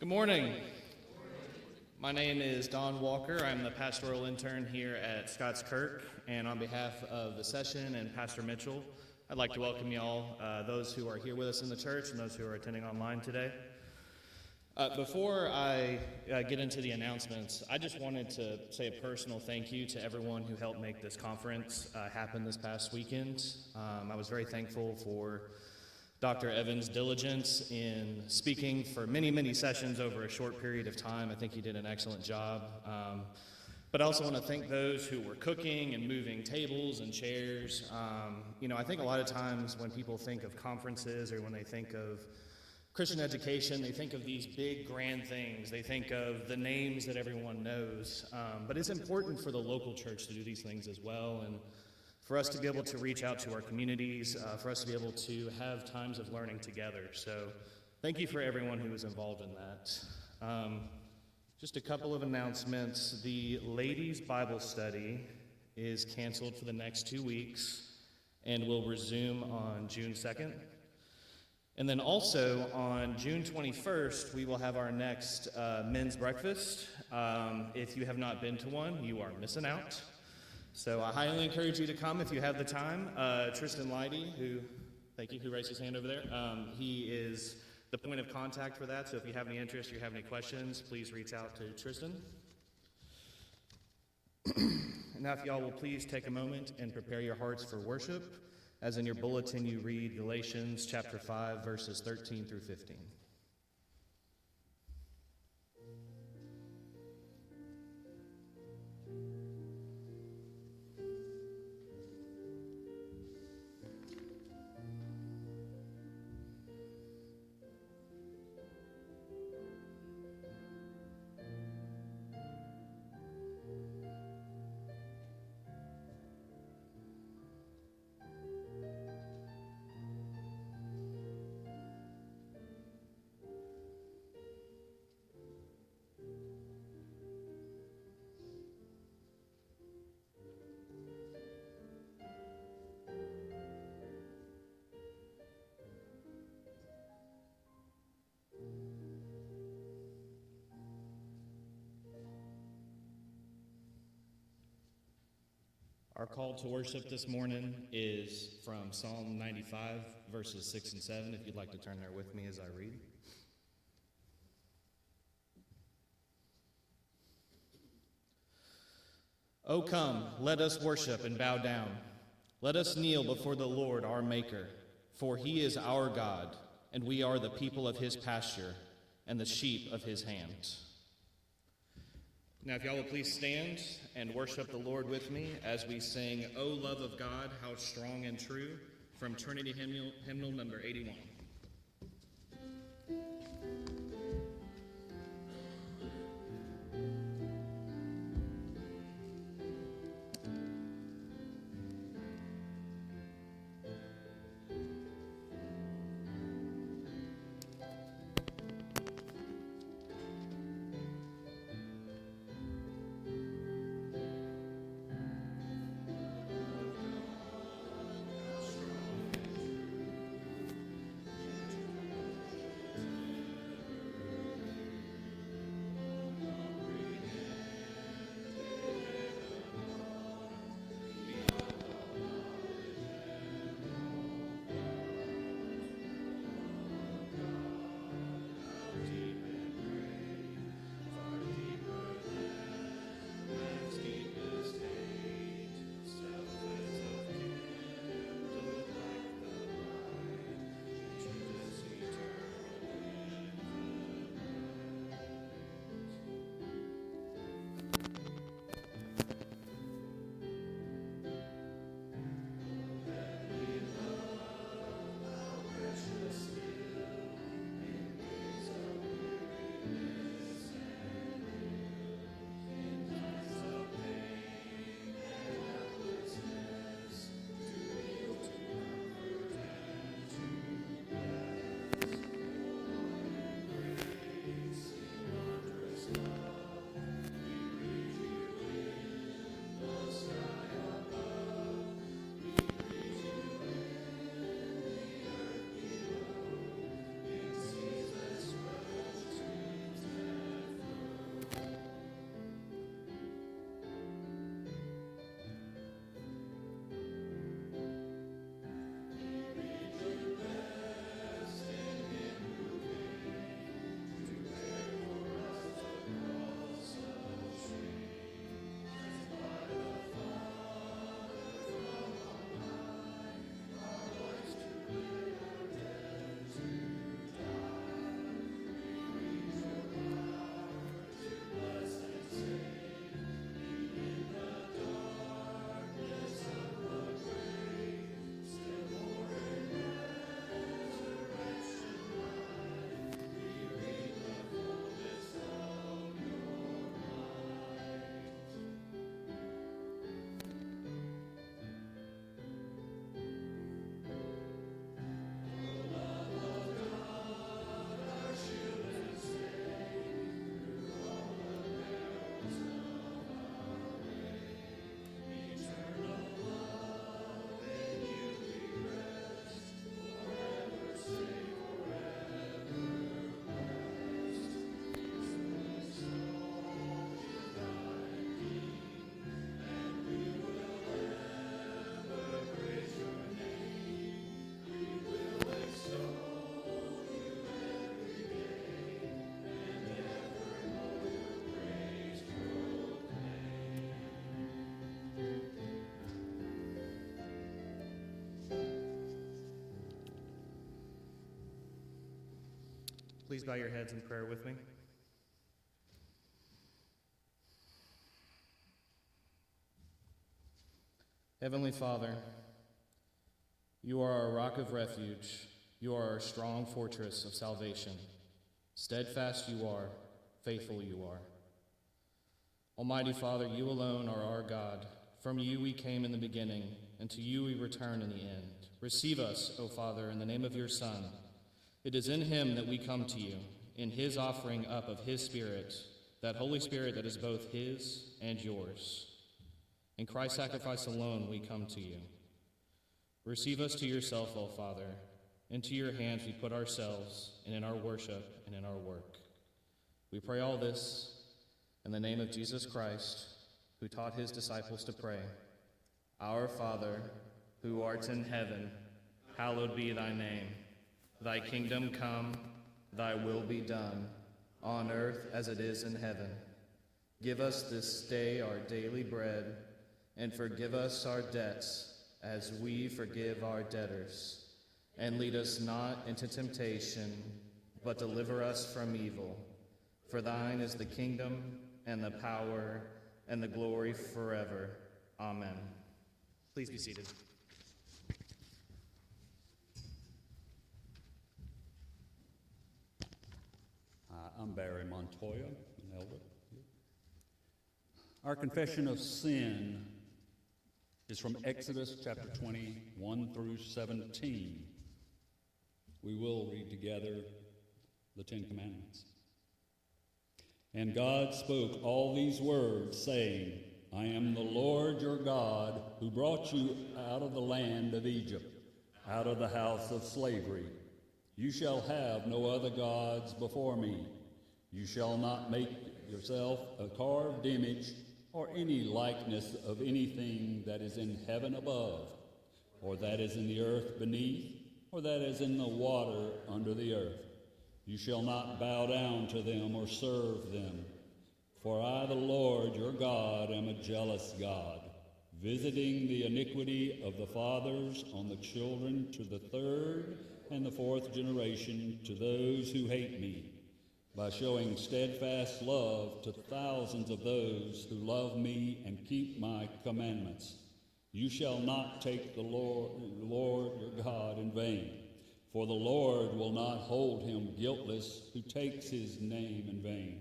Good morning. My name is Don Walker. I'm the pastoral intern here at Scots Kirk, and on behalf of the session and Pastor Mitchell, I'd like to welcome y'all, those who are here with us in the church and those who are attending online today. Before I get into the announcements, I just wanted to say a personal thank you to everyone who helped make this conference happen this past weekend. I was very thankful for Dr. Evans' diligence in speaking for many sessions over a short period of time. I think he did an excellent job. But I also want to thank those who were cooking and moving tables and chairs. I think a lot of times when people think of conferences or when they think of Christian education, they think of these big, grand things. They think of the names that everyone knows. But it's important for the local church to do these things as well, and for us to be able to reach out to our communities, for us to be able to have times of learning together. So thank you for everyone who was involved in that. Just a couple of announcements. The ladies' Bible study is canceled for the next 2 weeks and will resume on June 2nd. And then also on June 21st, we will have our next men's breakfast. If you have not been to one, you are missing out. So I highly encourage you to come if you have the time. Tristan Leidy, who raised his hand over there, he is the point of contact for that. So if you have any interest or you have any questions, please reach out to Tristan. Now if y'all will please take a moment and prepare your hearts for worship. As in your bulletin you read Galatians chapter 5, verses 13 through 15. Our call to worship this morning is from Psalm 95, verses 6 and 7, if you'd like to turn there with me as I read. O come, let us worship and bow down. Let us kneel before the Lord our Maker, for he is our God, and we are the people of his pasture and the sheep of his hand. Now, if y'all will please stand and worship the Lord with me as we sing, O Love of God, How Strong and True, from Trinity Hymnal number 81. please bow your heads in prayer with me. Heavenly Father, you are our rock of refuge. You are our strong fortress of salvation. Steadfast you are, faithful you are. Almighty Father, you alone are our God. From you we came in the beginning, and to you we return in the end. Receive us, O Father, in the name of your Son. It is in him that we come to you, in his offering up of his Spirit, that Holy Spirit that is both his and yours. In Christ's sacrifice alone we come to you. Receive us to yourself, O Father. Into your hands we put ourselves, and in our worship and in our work. We pray all this in the name of Jesus Christ, who taught his disciples to pray. Our Father, who art in heaven, hallowed be thy name. Thy kingdom come, thy will be done, on earth as it is in heaven. Give us this day our daily bread, and forgive us our debts as we forgive our debtors. And lead us not into temptation, but deliver us from evil. For thine is the kingdom, and the power, and the glory forever. Amen. Please be seated. I'm Barry Montoya, an elder. Our confession of sin is from Exodus chapter 21 through 17. We will read together the Ten Commandments. And God spoke all these words, saying, I am the Lord your God, who brought you out of the land of Egypt, out of the house of slavery. You shall have no other gods before me. You shall not make yourself a carved image or any likeness of anything that is in heaven above, or that is in the earth beneath, or that is in the water under the earth. You shall not bow down to them or serve them. For I, the Lord your God, am a jealous God, visiting the iniquity of the fathers on the children to the third and the fourth generation, to those who hate me, by showing steadfast love to thousands of those who love me and keep my commandments. You shall not take the Lord your God in vain, for the Lord will not hold him guiltless who takes his name in vain.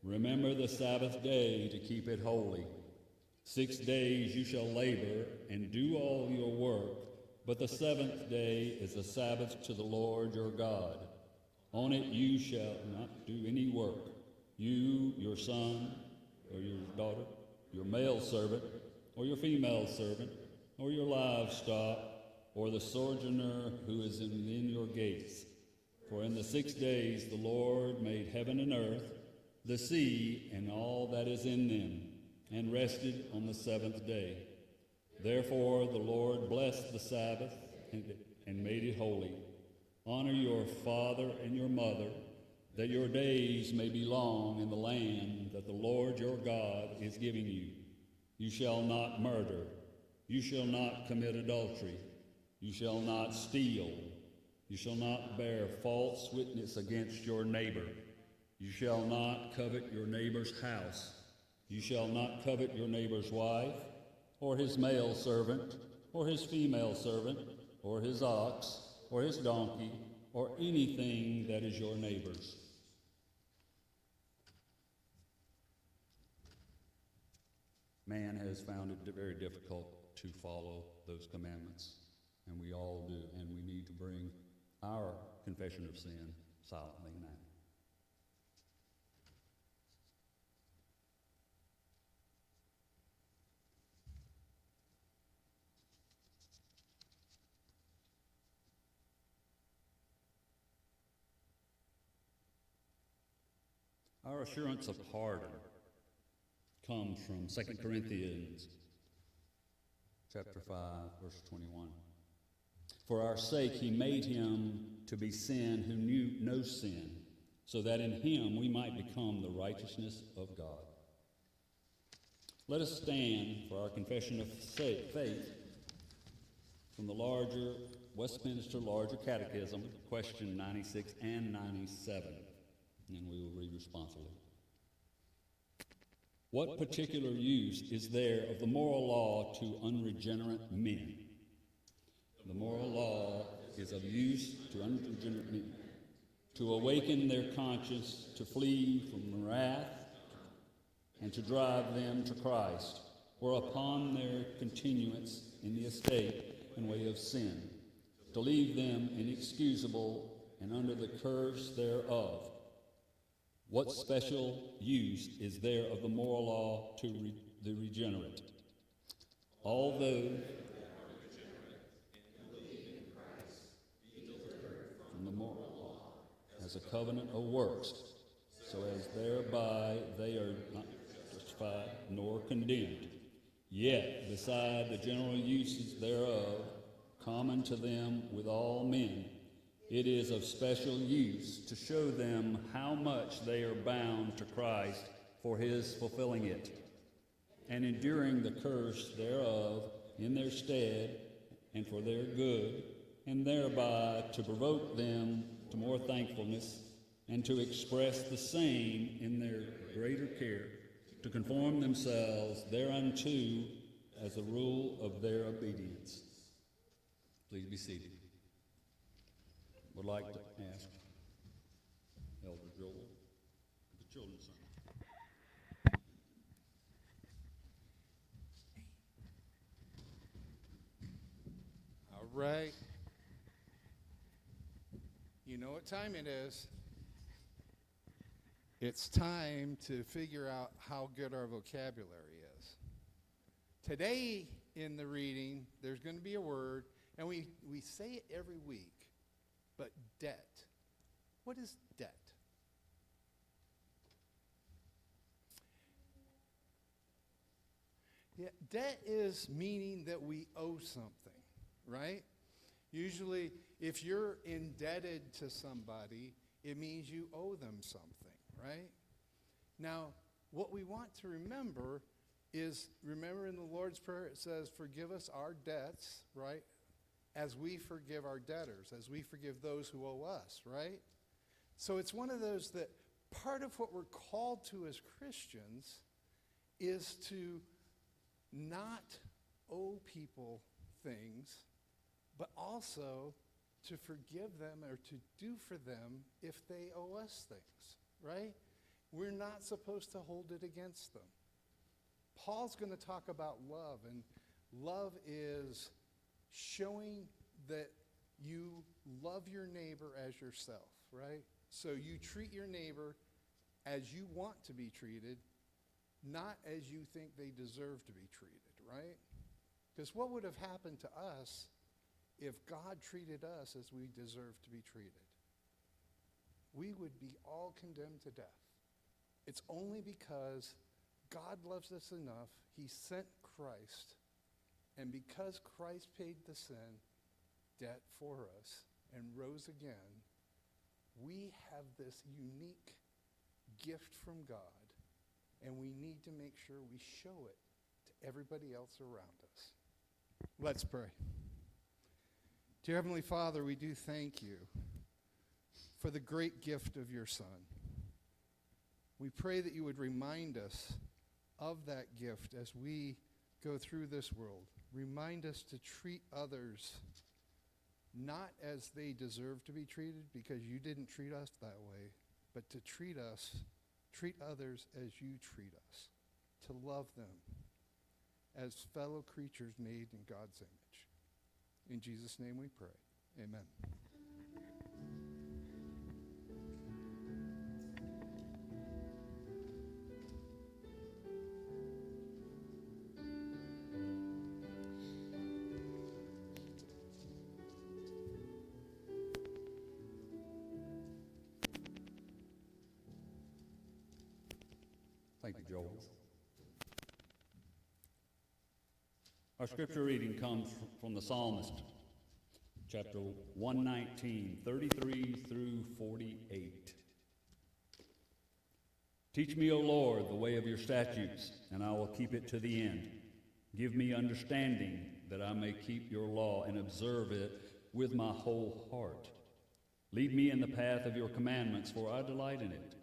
Remember the Sabbath day to keep it holy. 6 days you shall labor and do all your work, but the seventh day is a Sabbath to the Lord your God. On it you shall not do any work, you, your son, or your daughter, your male servant, or your female servant, or your livestock, or the sojourner who is in your gates. For in the 6 days the Lord made heaven and earth, the sea, and all that is in them, and rested on the seventh day. Therefore the Lord blessed the Sabbath and made it holy. Honor your father and your mother, that your days may be long in the land that the Lord your God is giving you. You shall not murder. You shall not commit adultery. You shall not steal. You shall not bear false witness against your neighbor. You shall not covet your neighbor's house. You shall not covet your neighbor's wife, or his male servant, or his female servant, or his ox, or his donkey, or anything that is your neighbor's. Man has found it very difficult to follow those commandments, and we all do, and we need to bring our confession of sin silently now. Our assurance of pardon comes from 2 Corinthians chapter 5, verse 21. For our sake he made him to be sin who knew no sin, so that in him we might become the righteousness of God. Let us stand for our confession of faith from the larger Westminster Larger Catechism, question 96 and 97, and we will read responsibly. What particular use is there of the moral law to unregenerate men? The moral law is of use to unregenerate men, to awaken their conscience, to flee from wrath, and to drive them to Christ, or upon their continuance in the estate and way of sin, to leave them inexcusable and under the curse thereof. What special use is there of the moral law to the regenerate? Although from the moral law as a covenant of works, so as thereby they are not justified nor condemned. Yet, beside the general uses thereof, common to them with all men, it is of special use to show them how much they are bound to Christ for his fulfilling it, and enduring the curse thereof in their stead and for their good, and thereby to provoke them to more thankfulness, and to express the same in their greater care, to conform themselves thereunto as a rule of their obedience. Please be seated. Would like to ask Elder Joel, the children's son. All right. You know what time it is. It's time to figure out how good our vocabulary is. Today in the reading, there's going to be a word, and we say it every week, but debt. What is debt? Yeah, debt is meaning that we owe something, right? Usually, if you're indebted to somebody, it means you owe them something, right? Now, what we want to remember is, remember in the Lord's Prayer it says, forgive us our debts, right? As we forgive our debtors, as we forgive those who owe us, right? So it's one of those that part of what we're called to as Christians is to not owe people things, but also to forgive them or to do for them if they owe us things, right? We're not supposed to hold it against them. Paul's going to talk about love, and love is showing that you love your neighbor as yourself, right? So you treat your neighbor as you want to be treated, not as you think they deserve to be treated, right? Because what would have happened to us if God treated us as we deserve to be treated? We would be all condemned to death. It's only because God loves us enough, he sent Christ, and because Christ paid the sin debt for us and rose again, we have this unique gift from God, and we need to make sure we show it to everybody else around us. Let's pray. Dear Heavenly Father, we do thank you for the great gift of your Son. We pray that you would remind us of that gift as we go through this world. Remind us to treat others not as they deserve to be treated, because you didn't treat us that way, but to treat others as you treat us, to love them as fellow creatures made in God's image. In Jesus' name we pray. Amen. Thank you, Joel. Our scripture reading comes from the Psalmist, chapter 119, 33 through 48. Teach me, O Lord, the way of your statutes, and I will keep it to the end. Give me understanding that I may keep your law and observe it with my whole heart. Lead me in the path of your commandments, for I delight in it.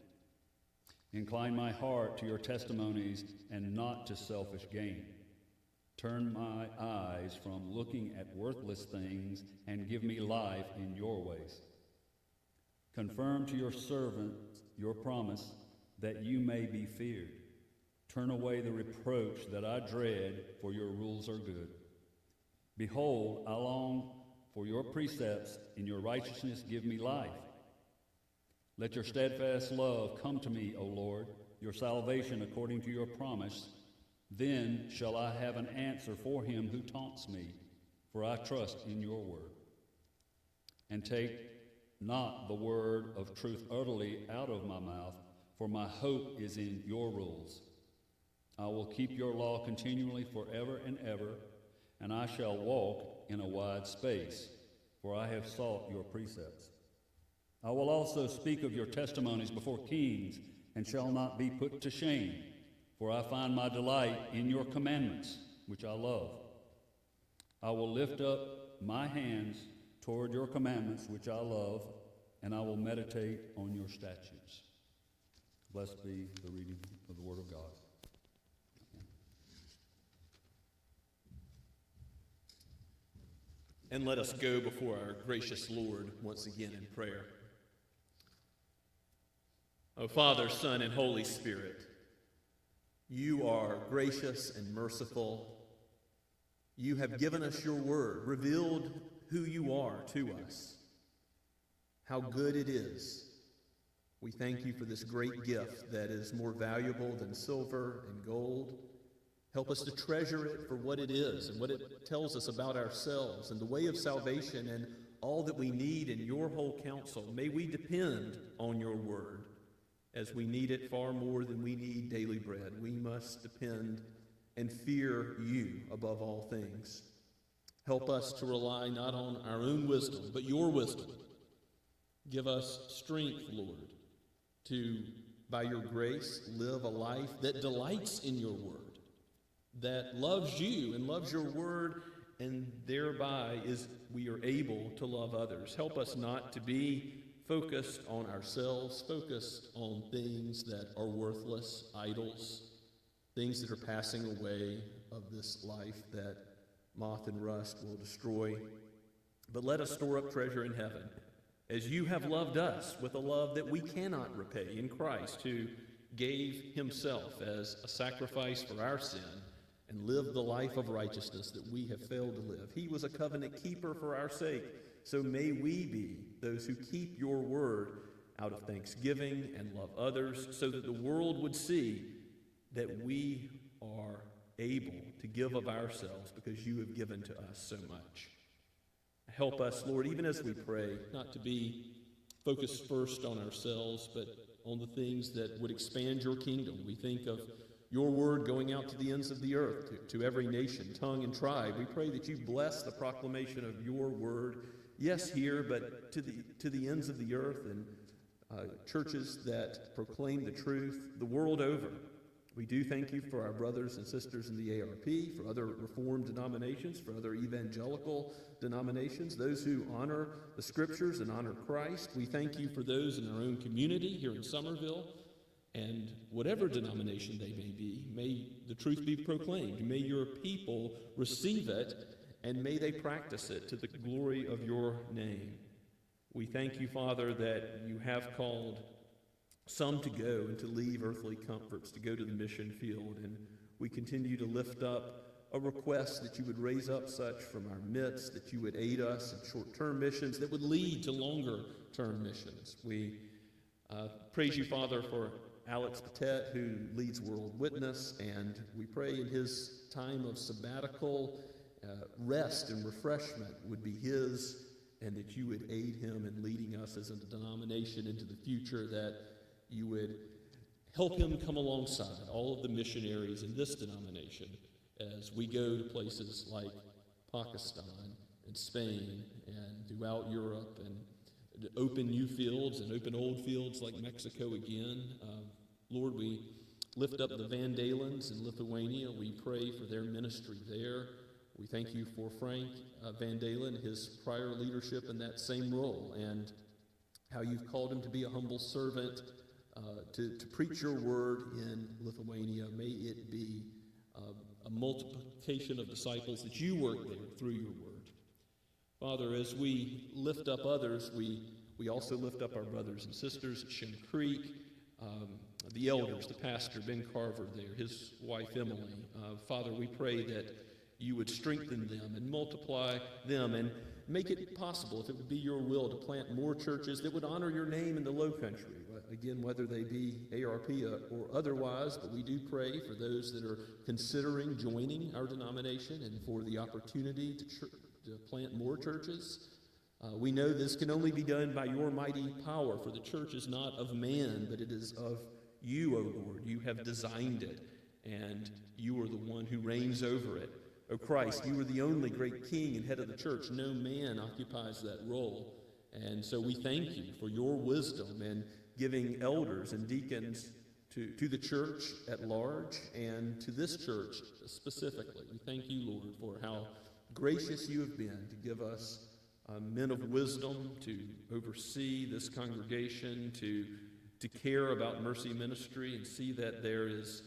Incline my heart to your testimonies and not to selfish gain. Turn my eyes from looking at worthless things and give me life in your ways. Confirm to your servant your promise that you may be feared. Turn away the reproach that I dread, for your rules are good. Behold, I long for your precepts. In your righteousness give me life. Let your steadfast love come to me, O Lord, your salvation according to your promise. Then shall I have an answer for him who taunts me, for I trust in your word. And take not the word of truth utterly out of my mouth, for my hope is in your rules. I will keep your law continually forever and ever, and I shall walk in a wide space, for I have sought your precepts. I will also speak of your testimonies before kings, and shall not be put to shame, for I find my delight in your commandments, which I love. I will lift up my hands toward your commandments, which I love, and I will meditate on your statutes. Blessed be the reading of the word of God. And let us go before our gracious Lord once again in prayer. O Father, Son, and Holy Spirit, you are gracious and merciful. You have given us your word, revealed who you are to us, how good it is. We thank you for this great gift that is more valuable than silver and gold. Help us to treasure it for what it is and what it tells us about ourselves and the way of salvation and all that we need in your whole counsel. May we depend on your word as we need it far more than we need daily bread. We must depend and fear you above all things. Help us to rely not on our own wisdom, but your wisdom. Give us strength, Lord, to, by your grace, live a life that delights in your word, that loves you and loves your word, and thereby we are able to love others. Help us not to be focused on ourselves, focused on things that are worthless, idols, things that are passing away of this life that moth and rust will destroy. But let us store up treasure in heaven, as you have loved us with a love that we cannot repay in Christ, who gave himself as a sacrifice for our sin and lived the life of righteousness that we have failed to live. He was a covenant keeper for our sake. So may we be those who keep your word out of thanksgiving and love others, so that the world would see that we are able to give of ourselves because you have given to us so much. Help us, Lord, even as we pray, not to be focused first on ourselves, but on the things that would expand your kingdom. We think of your word going out to the ends of the earth, to every nation, tongue, and tribe. We pray that you bless the proclamation of your word, yes, here, but to the ends of the earth, and churches that proclaim the truth the world over. We do thank you for our brothers and sisters in the ARP, for other Reformed denominations, for other evangelical denominations, those who honor the Scriptures and honor Christ. We thank you for those in our own community here in Somerville, and whatever denomination they may be, may the truth be proclaimed. May your people receive it, and may they practice it to the glory of your name. We thank you, Father, that you have called some to go and to leave earthly comforts, to go to the mission field, and we continue to lift up a request that you would raise up such from our midst, that you would aid us in short-term missions that would lead to longer-term missions. We praise you, Father, for Alex Patet, who leads World Witness, and we pray in his time of sabbatical rest and refreshment would be his, and that you would aid him in leading us as a denomination into the future, that you would help him come alongside all of the missionaries in this denomination as we go to places like Pakistan and Spain and throughout Europe, and open new fields and open old fields like Mexico again. Lord, we lift up the Van Dalens in Lithuania. We pray for their ministry there. We thank you for Frank Van Dalen, his prior leadership in that same role, and how you've called him to be a humble servant, to preach your word in Lithuania. May it be a multiplication of disciples that you work there through your word. Father, as we lift up others, we also lift up our brothers and sisters at Shem Creek, the elders, the pastor, Ben Carver there, his wife Emily. Father, we pray that you would strengthen them and multiply them and make it possible, if it would be your will, to plant more churches that would honor your name in the Low Country. Again, whether they be ARP or otherwise, but we do pray for those that are considering joining our denomination and for the opportunity to plant more churches. We know this can only be done by your mighty power, for the church is not of man, but it is of you, O Lord. You have designed it, and you are the one who reigns over it. O Christ, you are the only great king and head of the church. No man occupies that role. And so we thank you for your wisdom and giving elders and deacons to the church at large and to this church specifically. We thank you, Lord, for how gracious you have been to give us men of wisdom to oversee this congregation, to care about mercy ministry and see that there is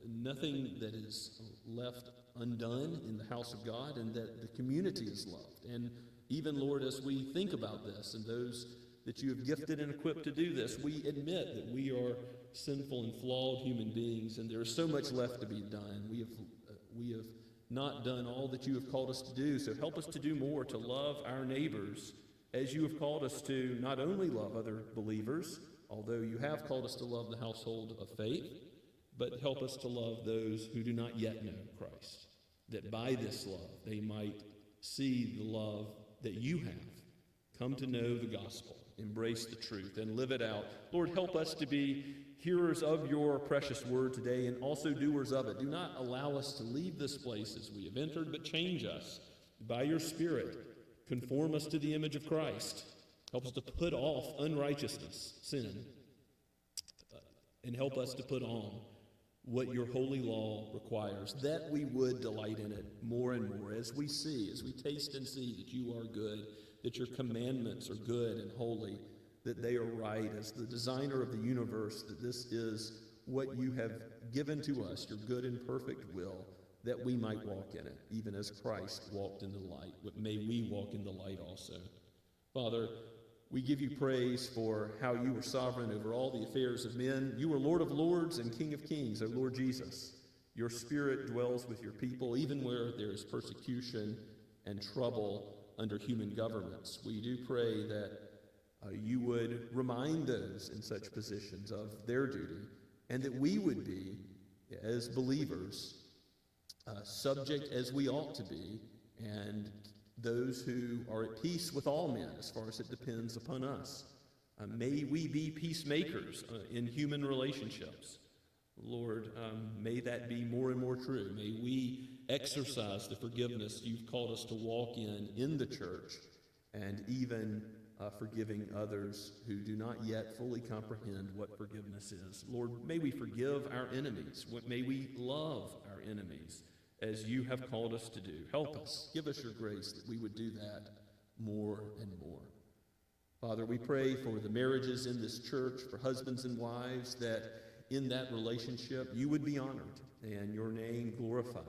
nothing that is left undone in the house of God, and that the community is loved. And even, Lord, as we think about this and those that you have gifted and equipped to do this, we admit that we are sinful and flawed human beings, and there is so much left to be done. We have not done all that you have called us to do, so help us to do more, to love our neighbors as you have called us to not only love other believers, although you have called us to love the household of faith, but help us to love those who do not yet know Christ, that by this love they might see the love that you have, come to know the gospel, embrace the truth, and live it out. Lord, help us to be hearers of your precious word today and also doers of it. Do not allow us to leave this place as we have entered, but change us by your Spirit. Conform us to the image of Christ. Help us to put off unrighteousness, sin, and help us to put on what your holy law requires, that we would delight in it more and more as we taste and see that you are good, that your commandments are good and holy, that they are right as the designer of the universe, that this is what you have given to us, your good and perfect will, that we might walk in it, even as Christ walked in the light. May we walk in the light also. Father, we give you praise for how you are sovereign over all the affairs of men. You are Lord of lords and King of kings, O Lord Jesus. Your Spirit dwells with your people, even where there is persecution and trouble under human governments. We do pray that you would remind those in such positions of their duty, and that we would be, as believers, subject as we ought to be, and those who are at peace with all men as far as it depends upon us. May we be peacemakers in human relationships. Lord, may that be more and more true. May we exercise the forgiveness you've called us to walk in the church, and even forgiving others who do not yet fully comprehend what forgiveness is. Lord, may we forgive our enemies. May we love our enemies as you have called us to do. Help us. Give us your grace that we would do that more and more. Father, we pray for the marriages in this church, for husbands and wives, that in that relationship you would be honored and your name glorified.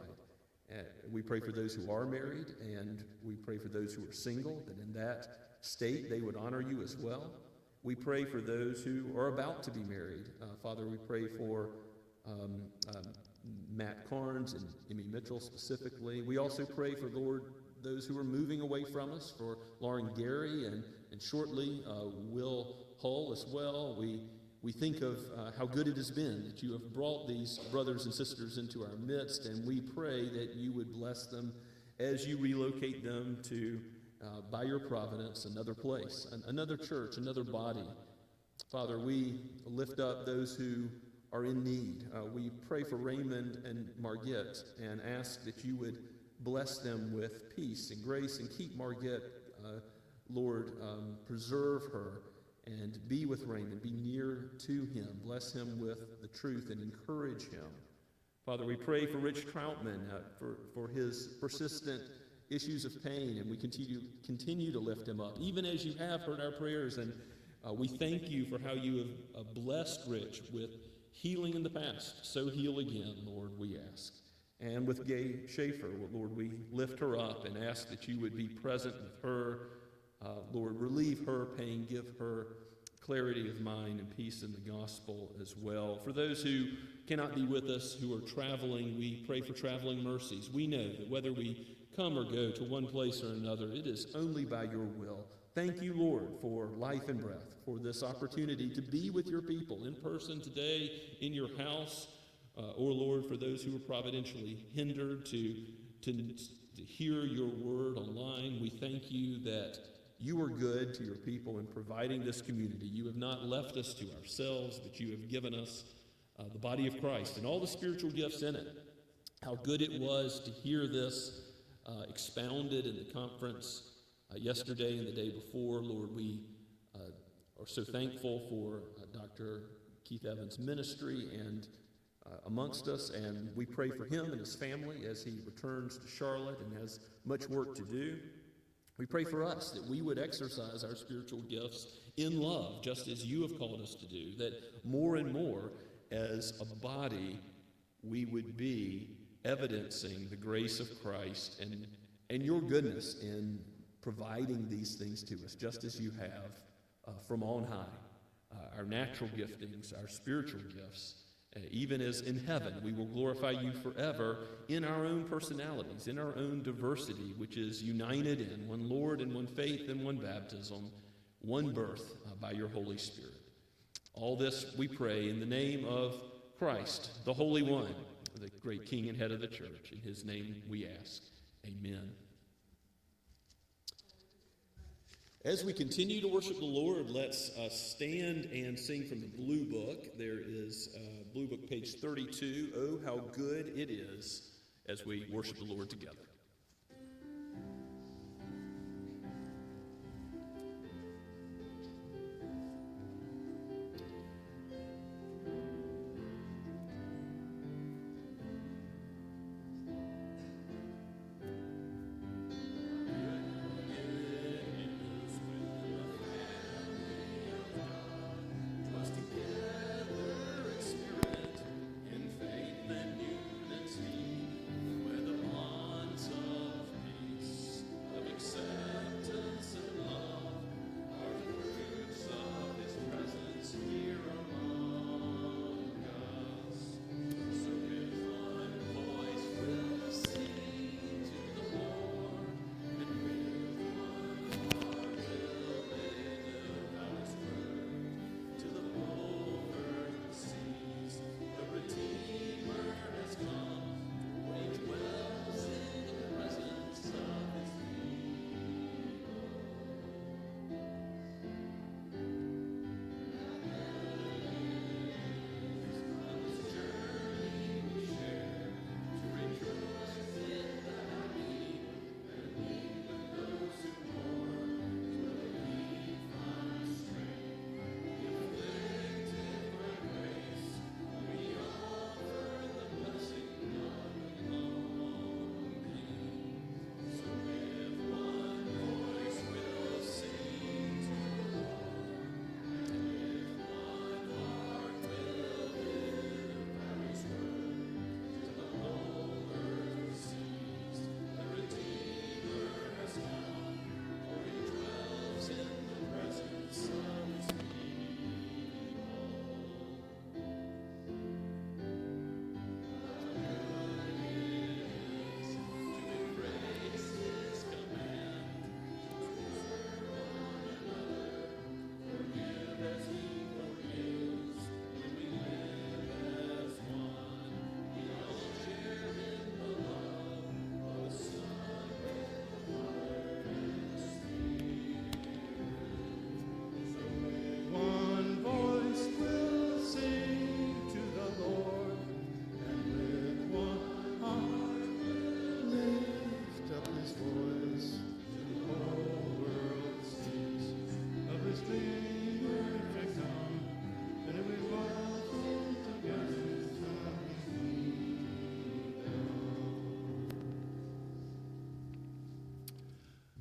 We pray for those who are married, and we pray for those who are single, that in that state they would honor you as well. We pray for those who are about to be married. Father, we pray for Matt Carnes and Emmy Mitchell specifically. We also pray for, Lord, those who are moving away from us, for Lauren Gary and shortly Will Hull as well. We think of how good it has been that you have brought these brothers and sisters into our midst, and we pray that you would bless them as you relocate them to, by your providence, another place, another church, another body. Father, we lift up those who are in need. We pray for Raymond and Margit and ask that you would bless them with peace and grace, and keep Margit, Lord, preserve her and be with Raymond, be near to him, bless him with the truth and encourage him. Father, we pray for Rich Troutman, for his persistent issues of pain, and we continue to lift him up, even as you have heard our prayers. And we thank you for how you have blessed Rich with healing in the past. So heal again, Lord, we ask. And with Gay Schaefer, Lord, we lift her up and ask that you would be present with her. Lord, relieve her pain, give her clarity of mind and peace in the gospel as well. For those who cannot be with us, who are traveling, we pray for traveling mercies. We know that whether we come or go to one place or another, it is only by your will. Thank you, Lord, for life and breath, for this opportunity to be with your people in person today, in your house, or, Lord, for those who are providentially hindered to hear your word online. We thank you that you are good to your people in providing this community. You have not left us to ourselves, but you have given us the body of Christ and all the spiritual gifts in it. How good it was to hear this expounded in the conference yesterday and the day before. Lord, we are so thankful for Dr. Keith Evans' ministry and amongst us, and we pray for him and his family as he returns to Charlotte and has much work to do. We pray for us that we would exercise our spiritual gifts in love, just as you have called us to do, that more and more as a body we would be evidencing the grace of Christ and your goodness in providing these things to us, just as you have from on high. Our natural giftings, our spiritual gifts, even as in heaven we will glorify you forever in our own personalities, in our own diversity, which is united in one Lord and one faith and one baptism, one birth by your Holy Spirit. All this we pray in the name of Christ, the Holy One, the great King and head of the church. In his name we ask. Amen. As we continue to worship the Lord, let's stand and sing from the Blue Book. There is Blue Book, page 32, Oh, How Good It Is, as we worship the Lord together.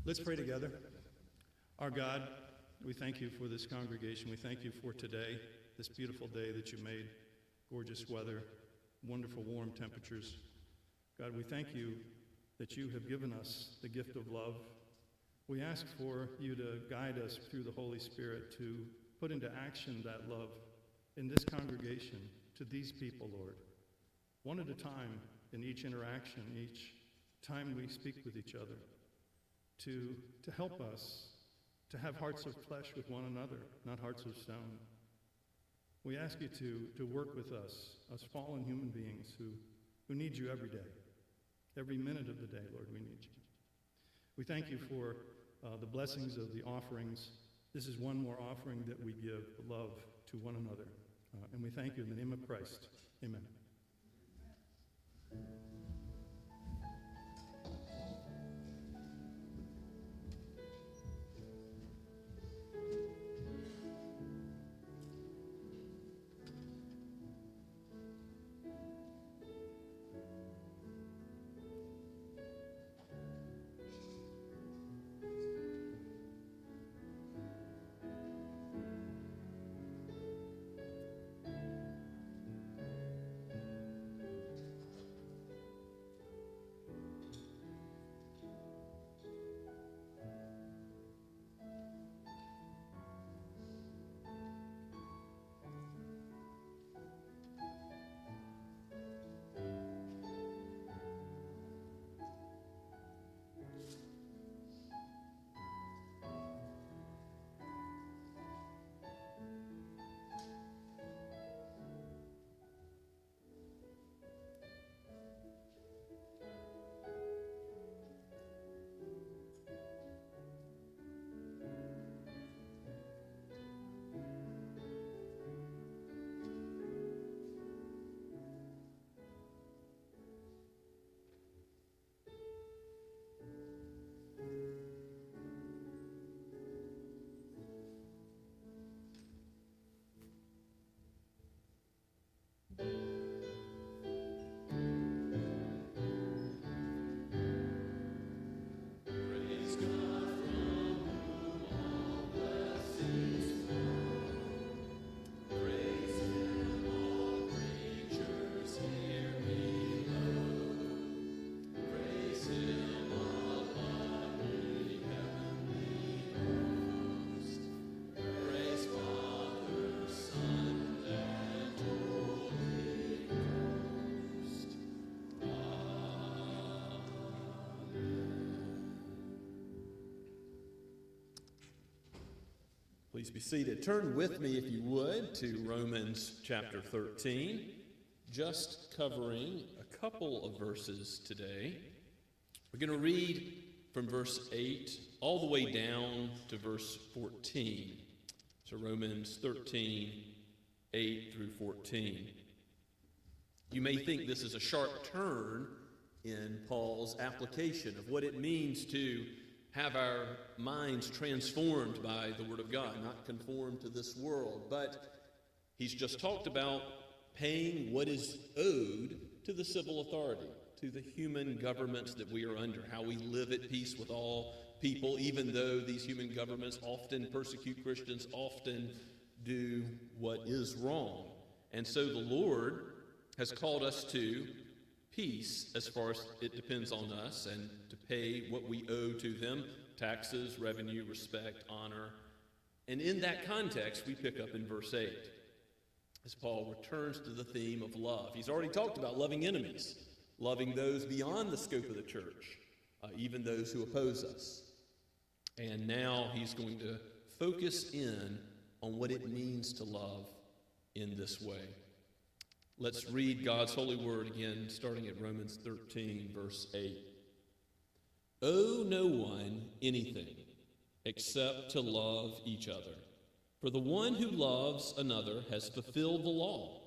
Let's pray together. Our God, we thank you for this congregation. We thank you for today, this beautiful day that you made, gorgeous weather, wonderful warm temperatures. God, we thank you that you have given us the gift of love. We ask for you to guide us through the Holy Spirit to put into action that love in this congregation to these people, Lord, one at a time in each interaction, each time we speak with each other, to help us to have hearts of flesh with one another, not hearts of stone. We ask you to work with us fallen human beings who need you every day. Every minute of the day, Lord, we need you. We thank you for the blessings of the offerings. This is one more offering that we give love to one another. And we thank you in the name of Christ. Amen. Please be seated. Turn with me, if you would, to Romans chapter 13, just covering a couple of verses today. We're going to read from verse 8 all the way down to verse 14. So Romans 13, 8 through 14. You may think this is a sharp turn in Paul's application of what it means to have our minds transformed by the Word of God, not conformed to this world. But he's just talked about paying what is owed to the civil authority, to the human governments that we are under, how we live at peace with all people, even though these human governments often persecute Christians, often do what is wrong. And so the Lord has called us to peace as far as it depends on us, and to pay what we owe to them, taxes, revenue, respect, honor. And in that context, we pick up in verse 8 as Paul returns to the theme of love. He's already talked about loving enemies, loving those beyond the scope of the church, even those who oppose us. And now he's going to focus in on what it means to love in this way. Let's read God's holy word again, starting at Romans 13, verse 8. Owe no one anything except to love each other. For the one who loves another has fulfilled the law.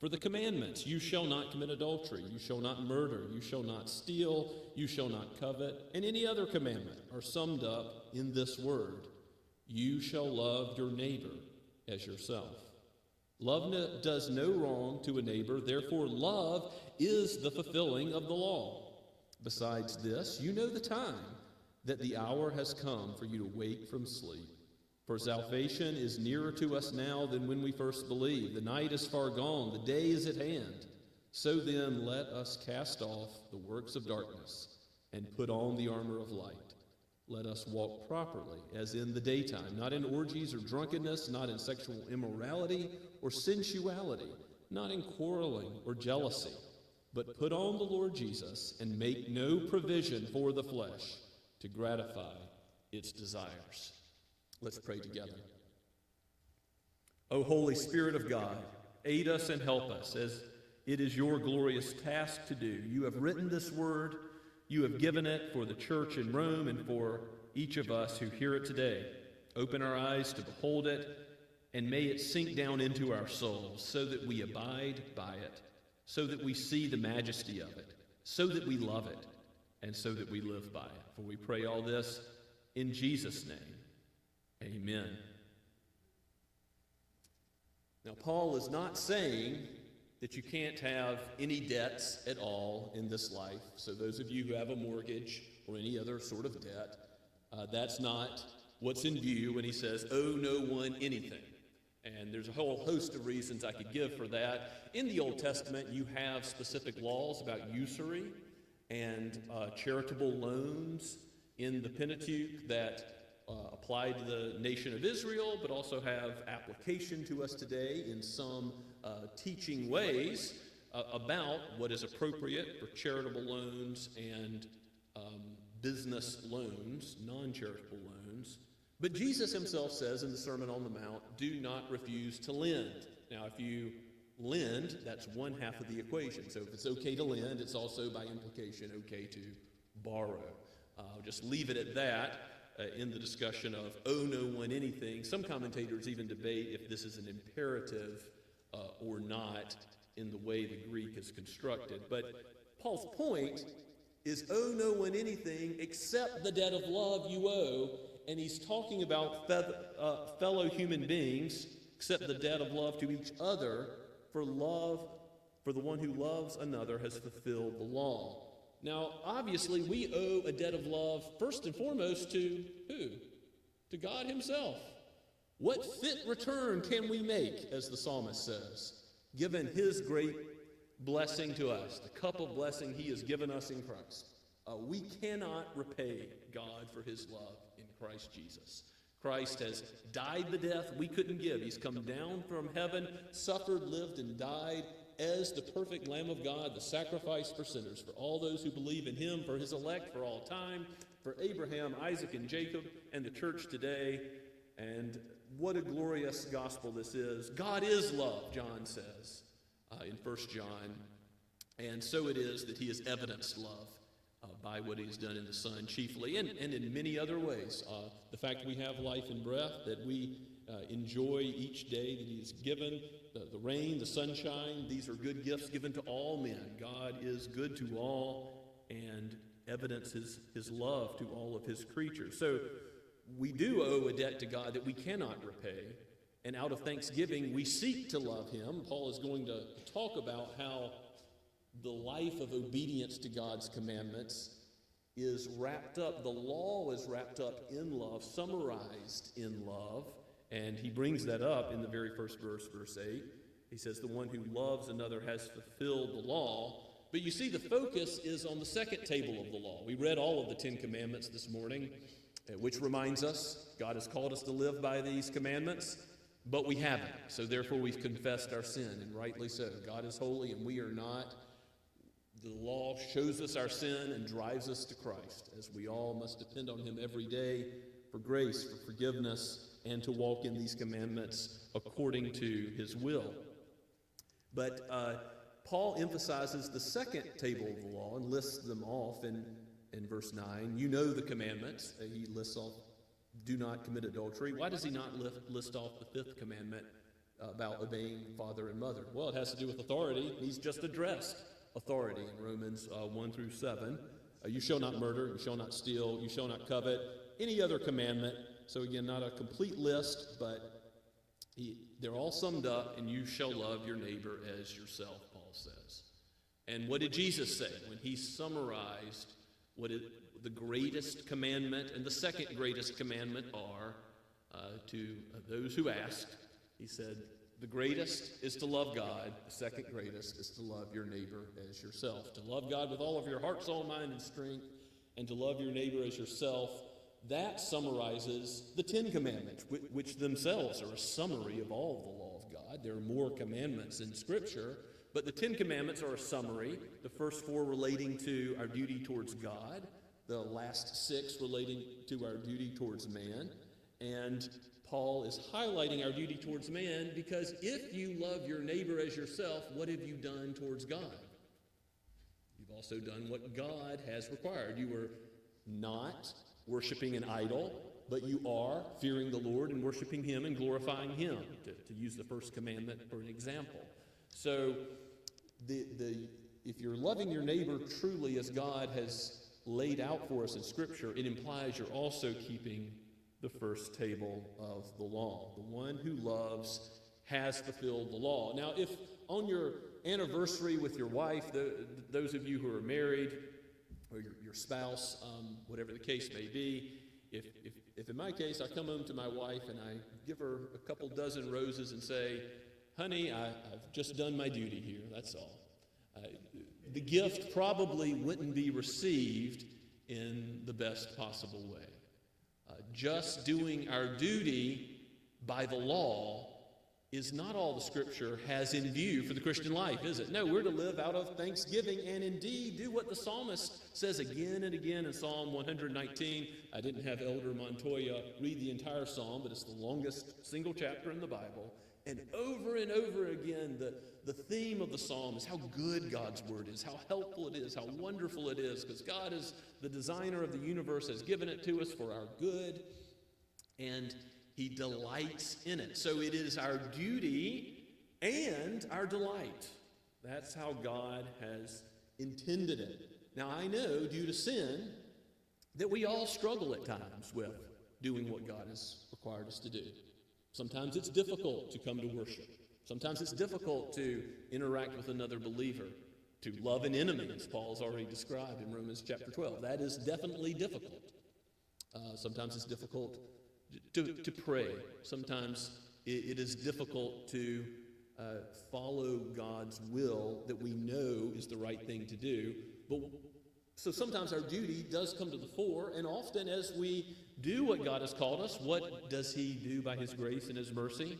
For the commandments, you shall not commit adultery, you shall not murder, you shall not steal, you shall not covet, and any other commandment are summed up in this word: you shall love your neighbor as yourself. Love does no wrong to a neighbor, therefore love is the fulfilling of the law. Besides this, you know the time, that the hour has come for you to wake from sleep. For salvation is nearer to us now than when we first believed. The night is far gone, the day is at hand. So then let us cast off the works of darkness and put on the armor of light. Let us walk properly as in the daytime, not in orgies or drunkenness, not in sexual immorality or sensuality, not in quarreling or jealousy, but put on the Lord Jesus and make no provision for the flesh to gratify its desires. Let's pray together. O Holy Spirit of God, aid us and help us as it is your glorious task to do. You have written this word. You have given it for the church in Rome and for each of us who hear it today. Open our eyes to behold it, and may it sink down into our souls so that we abide by it, so that we see the majesty of it, so that we love it, and so that we live by it. For we pray all this in Jesus' name. Amen. Now, Paul is not saying that you can't have any debts at all in this life. So those of you who have a mortgage or any other sort of debt, that's not what's in view when he says, owe no one anything. And there's a whole host of reasons I could give for that. In the Old Testament, you have specific laws about usury and charitable loans in the Pentateuch that apply to the nation of Israel, but also have application to us today in some teaching ways about what is appropriate for charitable loans and business loans, non-charitable loans. But Jesus himself says in the Sermon on the Mount, do not refuse to lend. Now, if you lend, that's one half of the equation. So if it's okay to lend, it's also by implication okay to borrow. I'll just leave it at that. In the discussion of owe no one anything. Some commentators even debate if this is an imperative or not in the way the Greek is constructed. But Paul's point is owe no one anything except the debt of love you owe. And he's talking about fellow human beings, except the debt of love to each other, for the one who loves another has fulfilled the law. Now, obviously, we owe a debt of love first and foremost to who? To God himself. What fit return can we make, as the psalmist says, given his great blessing to us, the cup of blessing he has given us in Christ? We cannot repay God for his love in Christ Jesus. Christ has died the death we couldn't give. He's come down from heaven, suffered, lived, and died as the perfect Lamb of God, the sacrifice for sinners, for all those who believe in him, for his elect for all time, for Abraham, Isaac, and Jacob, and the church today. And what a glorious gospel this is. God is love, John says in 1 John. And so it is that he has evidenced love by what he has done in the Son chiefly, and in many other ways. The fact we have life and breath, that we enjoy each day that he has given, the rain, the sunshine, these are good gifts given to all men. God is good to all and evidences his love to all of his creatures. So we do owe a debt to God that we cannot repay, and out of thanksgiving we seek to love him. Paul is going to talk about how the life of obedience to God's commandments is wrapped up, the law is wrapped up in love, summarized in love. And he brings that up in the very first verse, verse 8. He says, the one who loves another has fulfilled the law. But you see, the focus is on the second table of the law. We read all of the 10 commandments this morning, which reminds us God has called us to live by these commandments, but we haven't. So therefore we've confessed our sin, and rightly so. God is holy and we are not. The law shows us our sin and drives us to Christ, as we all must depend on him every day for grace, for forgiveness, and to walk in these commandments according to his will. But Paul emphasizes the second table of the law and lists them off in verse 9. You know the commandments. He lists off, do not commit adultery. Why does he not list off the fifth commandment about obeying father and mother? Well, it has to do with authority. He's just addressed authority in Romans 1 through 7. You shall not murder, you shall not steal, you shall not covet, any other commandment. So again, not a complete list, but they're all summed up, and you shall love your neighbor as yourself, Paul says. And what did Jesus say when he summarized the greatest commandment and the second greatest commandment are to those who asked. He said, the greatest is to love God. The second greatest is to love your neighbor as yourself. To love God with all of your heart, soul, mind, and strength, and to love your neighbor as yourself. That summarizes the Ten Commandments, which themselves are a summary of all of the law of God. There are more commandments in Scripture, but the Ten Commandments are a summary. The first four relating to our duty towards God, the last six relating to our duty towards man. And Paul is highlighting our duty towards man because if you love your neighbor as yourself, what have you done towards God? You've also done what God has required. You are not worshiping an idol, but you are fearing the Lord and worshiping Him and glorifying Him, to use the first commandment for an example. So if you're loving your neighbor truly as God has laid out for us in Scripture, it implies you're also keeping the first table of the law. The one who loves has fulfilled the law. Now, if on your anniversary with your wife, those of you who are married, or your spouse, whatever the case may be, if in my case I come home to my wife and I give her a couple dozen roses and say, honey, I've just done my duty here, that's all. The gift probably wouldn't be received in the best possible way. Just doing our duty by the law is not all the Scripture has in view for the Christian life, is it? No, we're to live out of thanksgiving and indeed do what the psalmist says again and again in Psalm 119. I didn't have Elder Montoya read the entire psalm, but it's the longest single chapter in the Bible. And over again, the theme of the psalm is how good God's word is, how helpful it is, how wonderful it is, because God is the designer of the universe, has given it to us for our good, and He delights in it. So it is our duty and our delight. That's how God has intended it. Now, I know, due to sin, that we all struggle at times with doing what God has required us to do. Sometimes it's difficult to come to worship. Sometimes it's difficult to interact with another believer, to love an enemy, as Paul's already described in Romans chapter 12. That is definitely difficult. Sometimes it's difficult to pray. Sometimes it is difficult to follow God's will that we know is the right thing to do. So sometimes our duty does come to the fore, and often as we do what God has called us, what does He do by His grace and His mercy?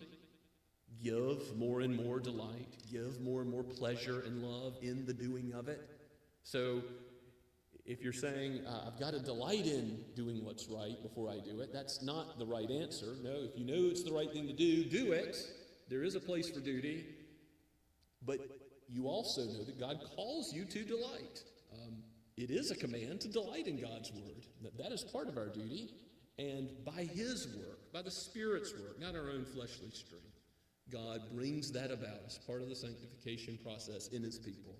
Give more and more delight, give more and more pleasure and love in the doing of it. So if you're saying, I've got to delight in doing what's right before I do it, that's not the right answer. No, if you know it's the right thing to do it. There is a place for duty, but you also know that God calls you to delight. It is a command to delight in God's word. That is part of our duty. And by His work, by the Spirit's work, not our own fleshly strength, God brings that about as part of the sanctification process in His people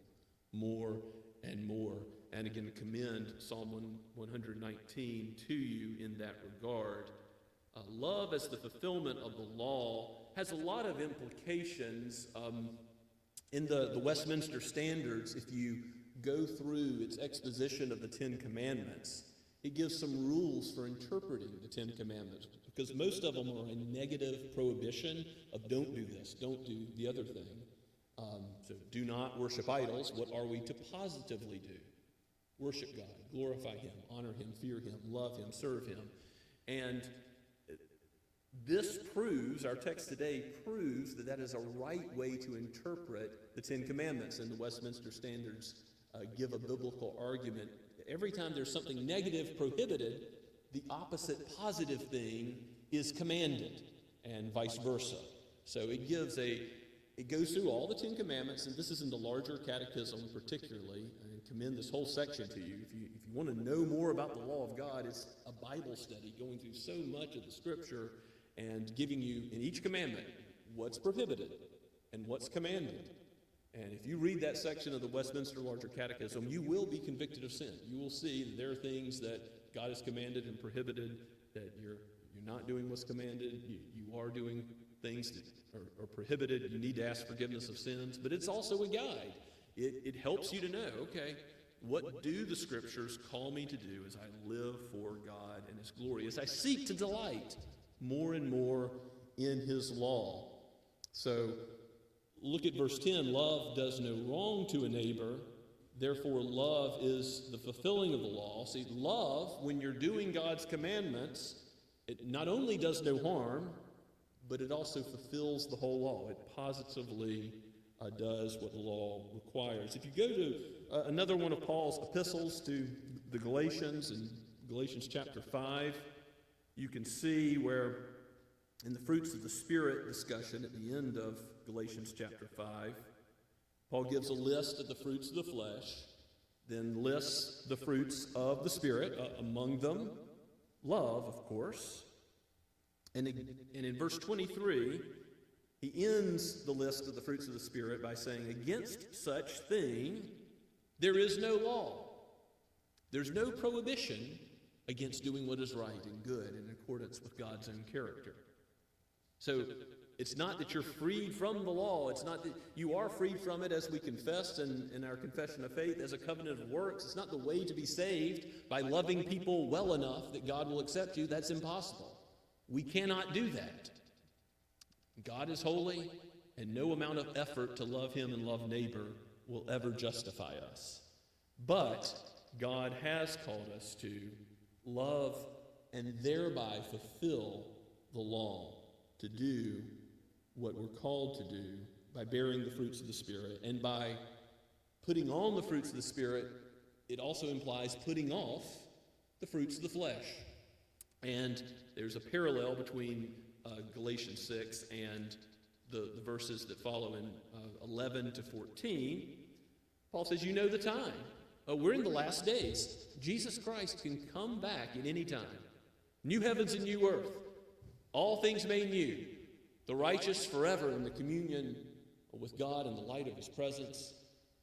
more and more. And again, commend Psalm 119 to you in that regard. Love as the fulfillment of the law has a lot of implications. In the Westminster Standards, if you go through its exposition of the Ten Commandments, it gives some rules for interpreting the Ten Commandments, because most of them are a negative prohibition of don't do this, don't do the other thing. So do not worship idols. What are we to positively do? Worship God, glorify Him, honor Him, fear Him, love Him, serve Him. And this proves, our text today proves that is a right way to interpret the Ten Commandments, and the Westminster Standards give a biblical argument. Every time there's something negative prohibited, the opposite positive thing is commanded, and vice versa. So it goes through all the Ten Commandments, and this is in the larger catechism particularly. I commend this whole section to you. If you want to know more about the law of God, it's a Bible study going through so much of the Scripture and giving you in each commandment what's prohibited and what's commanded. And if you read that section of the Westminster Larger Catechism, you will be convicted of sin. You will see that there are things that God has commanded and prohibited, that you're not doing what's commanded. You are doing things that are prohibited. You need to ask forgiveness of sins. But it's also a guide. It helps you to know, okay, What do the Scriptures call me to do as I live for God and His glory, as I seek to delight more and more in His law? So look at verse 10. Love does no wrong to a neighbor. Therefore, love is the fulfilling of the law. See, love, when you're doing God's commandments, it not only does no harm, but it also fulfills the whole law. It positively does what the law requires. If you go to another one of Paul's epistles to the Galatians, in Galatians chapter 5, you can see where in the fruits of the Spirit discussion at the end of Galatians chapter 5, Paul gives a list of the fruits of the flesh, then lists the fruits of the Spirit, among them love, of course. And in verse 23, he ends the list of the fruits of the Spirit by saying, against such thing there is no law. There's no prohibition against doing what is right and good in accordance with God's own character. So it's not that you're freed from the law. It's not that you are freed from it as we confess in our confession of faith as a covenant of works. It's not the way to be saved by loving people well enough that God will accept you. That's impossible. We cannot do that. God is holy, and no amount of effort to love Him and love neighbor will ever justify us. But God has called us to love and thereby fulfill the law, to do what we're called to do by bearing the fruits of the Spirit. And by putting on the fruits of the Spirit, it also implies putting off the fruits of the flesh. And there's a parallel between Galatians 6 and the verses that follow in 11 to 14. Paul says, you know the time. We're in the last days. Jesus Christ can come back at any time. New heavens and new earth. All things made new. The righteous forever in the communion with God in the light of His presence,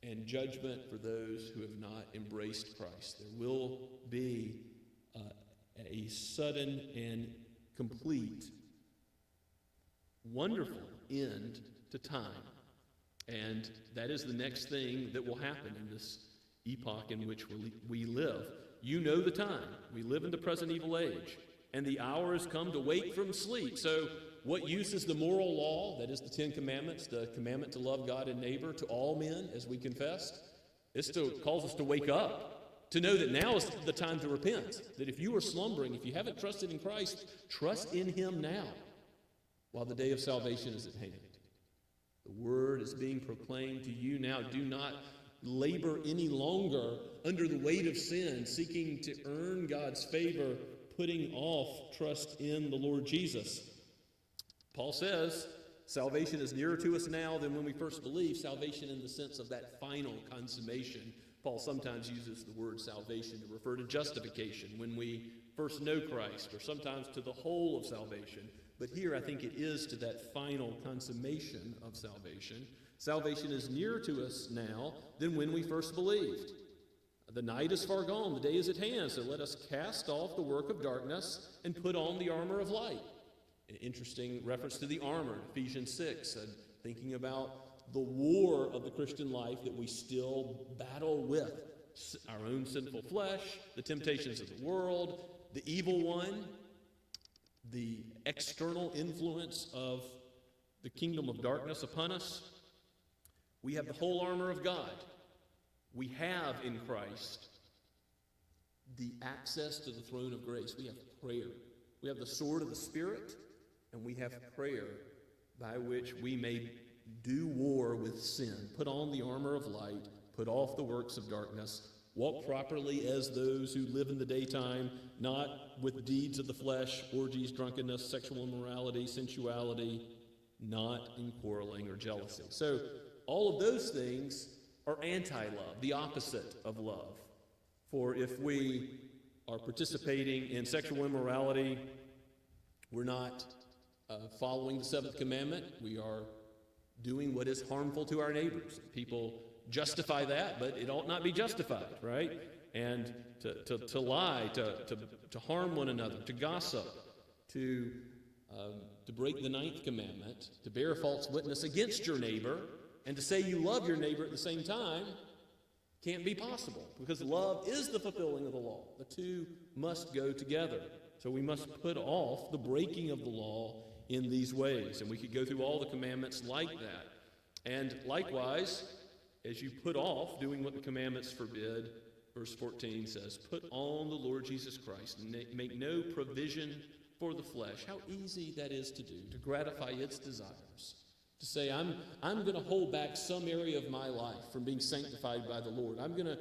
and judgment for those who have not embraced Christ. There will be a sudden and complete, wonderful end to time. And that is the next thing that will happen in this epoch in which we live. You know the time. We live in the present evil age, and the hour has come to wake from sleep. So what use is the moral law, that is the Ten Commandments, the commandment to love God and neighbor to all men, as we confessed? It calls us to wake up, to know that now is the time to repent, that if you are slumbering, if you haven't trusted in Christ, trust in Him now, while the day of salvation is at hand. The word is being proclaimed to you now. Do not labor any longer under the weight of sin, seeking to earn God's favor, putting off trust in the Lord Jesus. Paul says salvation is nearer to us now than when we first believed. Salvation in the sense of that final consummation. Paul sometimes uses the word salvation to refer to justification when we first know Christ, or sometimes to the whole of salvation. But here I think it is to that final consummation of salvation. Salvation is nearer to us now than when we first believed. The night is far gone, the day is at hand, so let us cast off the work of darkness and put on the armor of light. An interesting reference to the armor, Ephesians 6, and thinking about the war of the Christian life that we still battle with. Our own sinful flesh, the temptations of the world, the evil one, the external influence of the kingdom of darkness upon us. We have the whole armor of God. We have in Christ the access to the throne of grace. We have prayer. We have the sword of the Spirit, and we have prayer by which we may do war with sin. Put on the armor of light, put off the works of darkness, walk properly as those who live in the daytime, not with deeds of the flesh, orgies, drunkenness, sexual immorality, sensuality, not in quarreling or jealousy. So all of those things are anti-love, the opposite of love. For if we are participating in sexual immorality, we're not following the seventh commandment. We are doing what is harmful to our neighbors. People justify that, but it ought not be justified, right? And to lie, to harm one another, to gossip, to break the ninth commandment, to bear false witness against your neighbor, and to say you love your neighbor at the same time can't be possible because love is the fulfilling of the law. The two must go together. So we must put off the breaking of the law in these ways. And we could go through all the commandments like that. And likewise, as you put off doing what the commandments forbid, verse 14 says, put on the Lord Jesus Christ and make no provision for the flesh. How easy that is to do, to gratify its desires. To say, I'm going to hold back some area of my life from being sanctified by the Lord. I'm going to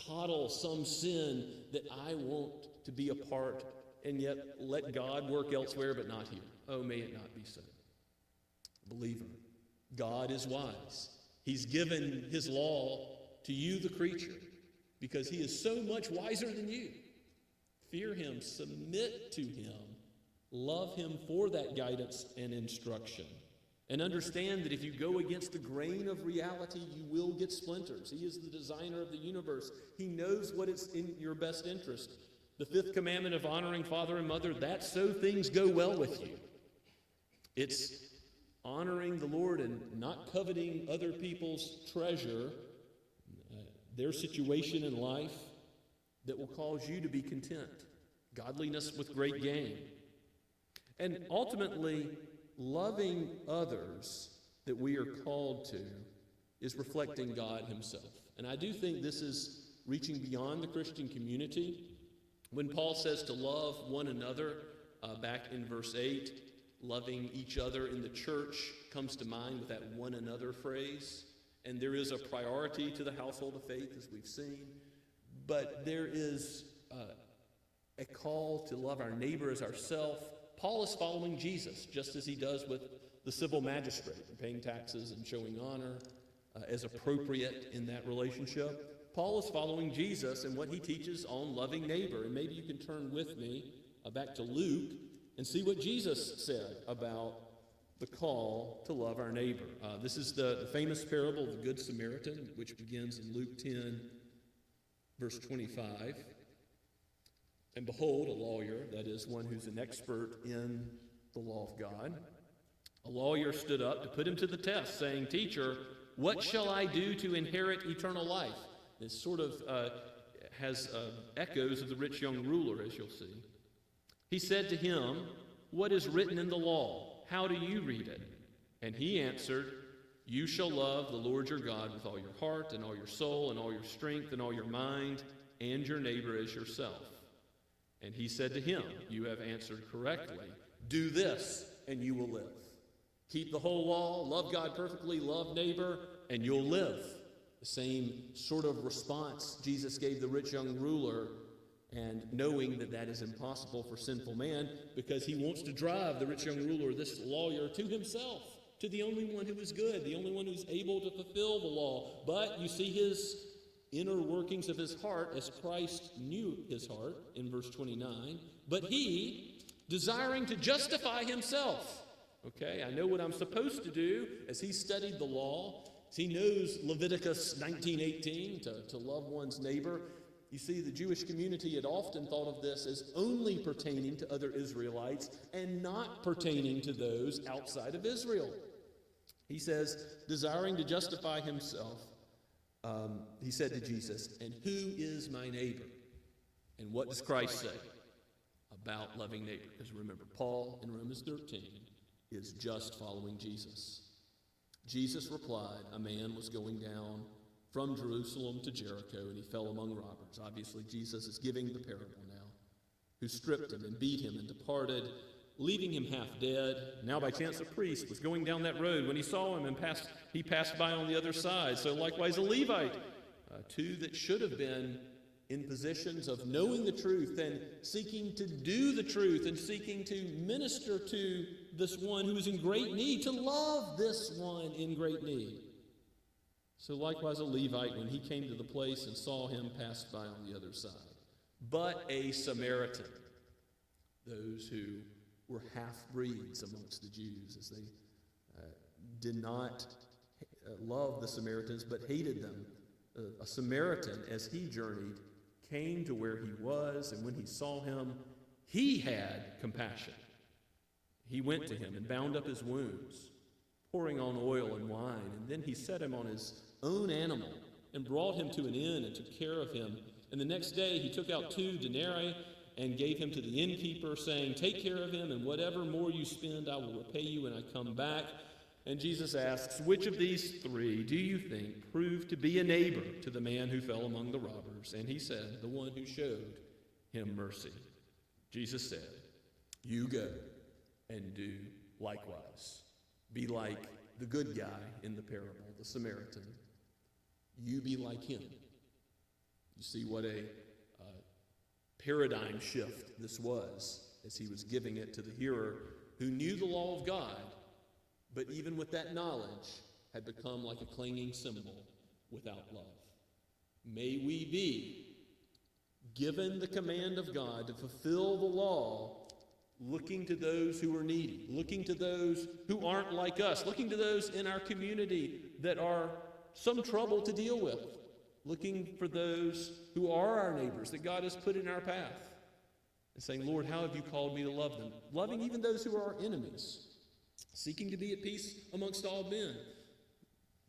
coddle some sin that I want to be a part, and yet let God work elsewhere but not here. Oh, may it not be so. Believer, God is wise. He's given his law to you, the creature, because he is so much wiser than you. Fear him, submit to him, love him for that guidance and instruction. And understand that if you go against the grain of reality, you will get splinters. He is the designer of the universe. He knows what is in your best interest. The fifth commandment of honoring father and mother, that's so things go well with you. It's honoring the Lord and not coveting other people's treasure, their situation in life, that will cause you to be content. Godliness with great gain. And ultimately, loving others that we are called to is reflecting God himself. And I do think this is reaching beyond the Christian community. When Paul says to love one another, back in verse 8, loving each other in the church comes to mind with that one another phrase. And there is a priority to the household of faith, as we've seen. But there is a call to love our neighbor as ourselves. Paul is following Jesus, just as he does with the civil magistrate, paying taxes and showing honor as appropriate in that relationship. Paul is following Jesus and what he teaches on loving neighbor. And maybe you can turn with me back to Luke and see what Jesus said about the call to love our neighbor. This is the famous parable of the Good Samaritan, which begins in Luke 10, verse 25. And behold, a lawyer, that is one who's an expert in the law of God, a lawyer stood up to put him to the test, saying, Teacher, what shall I do to inherit eternal life? This sort of has echoes of the rich young ruler, as you'll see. He said to him, What is written in the law? How do you read it? And he answered, You shall love the Lord your God with all your heart and all your soul and all your strength and all your mind, and your neighbor as yourself. And he said to him, You have answered correctly. Do this, and you will live. Keep the whole law, love God perfectly, love neighbor, and you'll live. The same sort of response Jesus gave the rich young ruler, and knowing that that is impossible for sinful man, because he wants to drive the rich young ruler, this lawyer, to himself, to the only one who is good, the only one who's able to fulfill the law. But you see his inner workings of his heart, as Christ knew his heart in verse 29. But he, desiring to justify himself, okay, I know what I'm supposed to do, as he studied the law, as he knows Leviticus 19:18, to love one's neighbor. You see, the Jewish community had often thought of this as only pertaining to other Israelites and not pertaining to those outside of Israel. He says, desiring to justify himself, he said to Jesus, And who is my neighbor? And what does Christ say about loving neighbor? Because remember, Paul in Romans 13 is just following Jesus. Jesus replied, A man was going down from Jerusalem to Jericho, and he fell among robbers. Obviously, Jesus is giving the parable now, who stripped him and beat him and departed, leaving him half dead. Now by chance a priest was going down that road. When he saw him, he passed by on the other side. So likewise a Levite, two that should have been in positions of knowing the truth and seeking to do the truth and seeking to minister to this one who is in great need, to love this one in great need. So likewise a Levite, when he came to the place and saw him, passed by on the other side. But a Samaritan, those who were half-breeds amongst the Jews, as they did not love the Samaritans but hated them. A Samaritan, as he journeyed, came to where he was, and when he saw him, he had compassion. He went to him and bound up his wounds, pouring on oil and wine, and then he set him on his own animal and brought him to an inn and took care of him. And the next day he took out 2 denarii and gave him to the innkeeper, saying, take care of him, and whatever more you spend I will repay you when I come back. And Jesus asks, which of these 3 do you think proved to be a neighbor to the man who fell among the robbers? And he said, the one who showed him mercy. Jesus said, you go and do likewise. Be like the good guy in the parable, the Samaritan. You be like him. You see what a paradigm shift this was as he was giving it to the hearer who knew the law of God, but even with that knowledge had become like a clanging cymbal without love. May we be given the command of God to fulfill the law, looking to those who are needy, looking to those who aren't like us, looking to those in our community that are some trouble to deal with, looking for those who are our neighbors that God has put in our path, and saying, Lord, how have you called me to love them? Loving even those who are our enemies, seeking to be at peace amongst all men,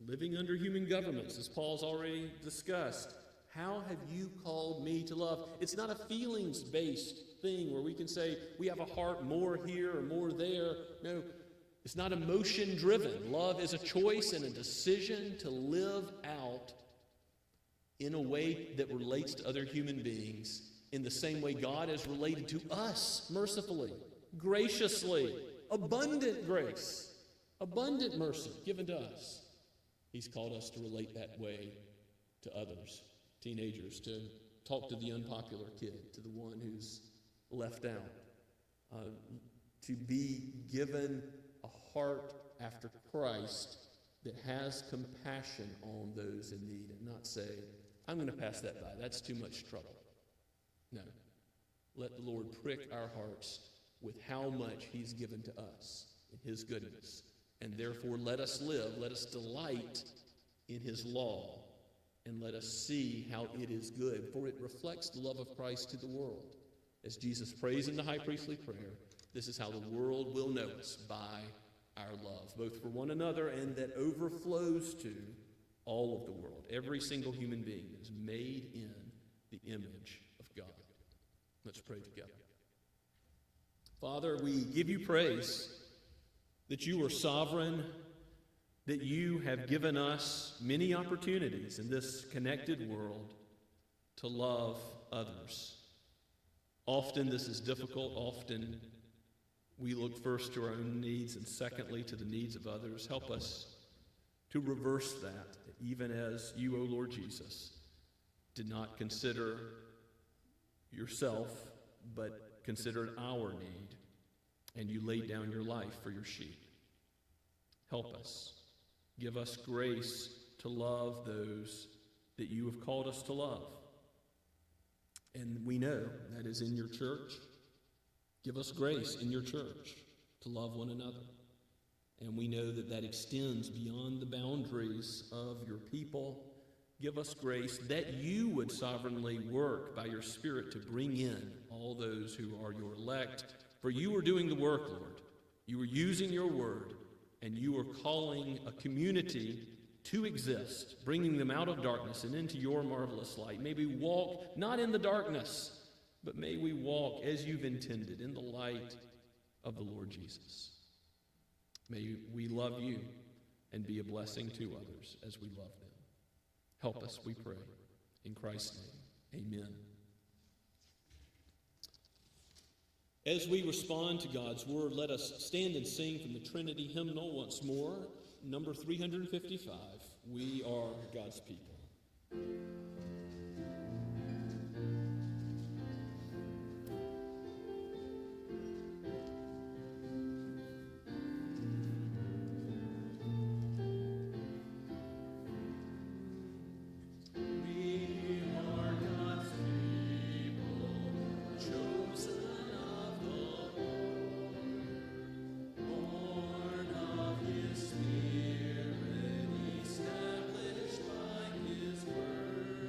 living under human governments, as Paul's already discussed. How have you called me to love? It's not a feelings-based thing where we can say we have a heart more here or more there. No, it's not emotion-driven. Love is a choice and a decision to live out in a way that relates to other human beings in the same way God has related to us mercifully, graciously, abundant grace, abundant mercy given to us. He's called us to relate that way to others, teenagers, to talk to the unpopular kid, to the one who's left out, to be given a heart after Christ that has compassion on those in need and not say, I'm going to pass that by. That's too much trouble. No. Let the Lord prick our hearts with how much he's given to us in his goodness. And therefore, let us live, let us delight in his law, and let us see how it is good, for it reflects the love of Christ to the world. As Jesus prays in the high priestly prayer, this is how the world will know us, by our love, both for one another and that overflows to all of the world, every single human being that is made in the image of God. Let's pray together. Father, we give you praise that you are sovereign, that you have given us many opportunities in this connected world to love others. Often this is difficult. Often we look first to our own needs and secondly to the needs of others. Help us to reverse that, even as you, O Lord Jesus, did not consider yourself, but considered our need, and you laid down your life for your sheep. Help us. Give us grace to love those that you have called us to love. And we know that is in your church. Give us grace in your church to love one another. And we know that that extends beyond the boundaries of your people. Give us grace that you would sovereignly work by your Spirit to bring in all those who are your elect. For you are doing the work, Lord. You are using your word, and you are calling a community to exist, bringing them out of darkness and into your marvelous light. May we walk not in the darkness, but may we walk as you've intended in the light of the Lord Jesus. May we love you and be a blessing to others as we love them. Help us, we pray. In Christ's name, amen. As we respond to God's word, let us stand and sing from the Trinity hymnal once more, number 355, We Are God's People. Established by his word.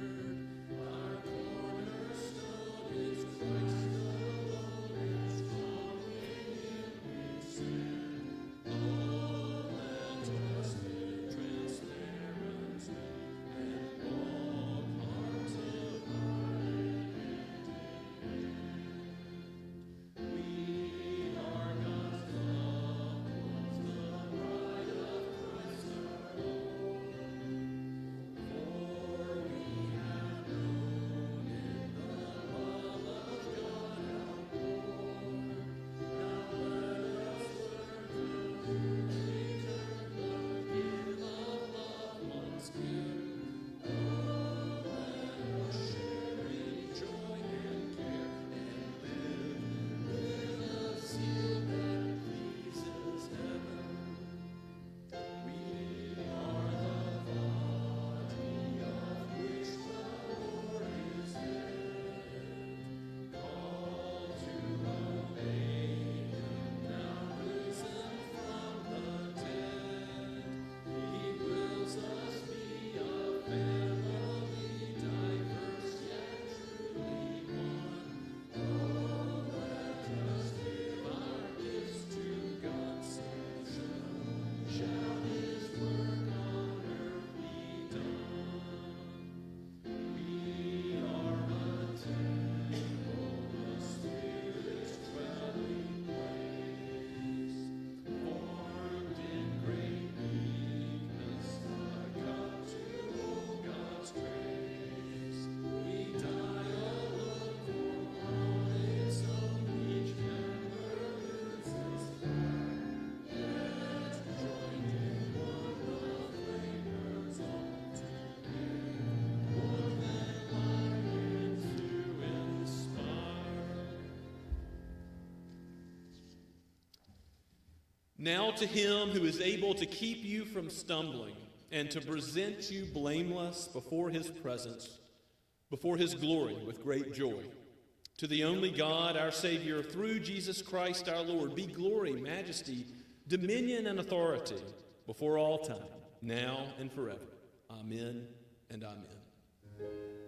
Now to him who is able to keep you from stumbling and to present you blameless before his presence, before his glory with great joy. To the only God, our Savior, through Jesus Christ our Lord, be glory, majesty, dominion, and authority before all time, now and forever. Amen and amen.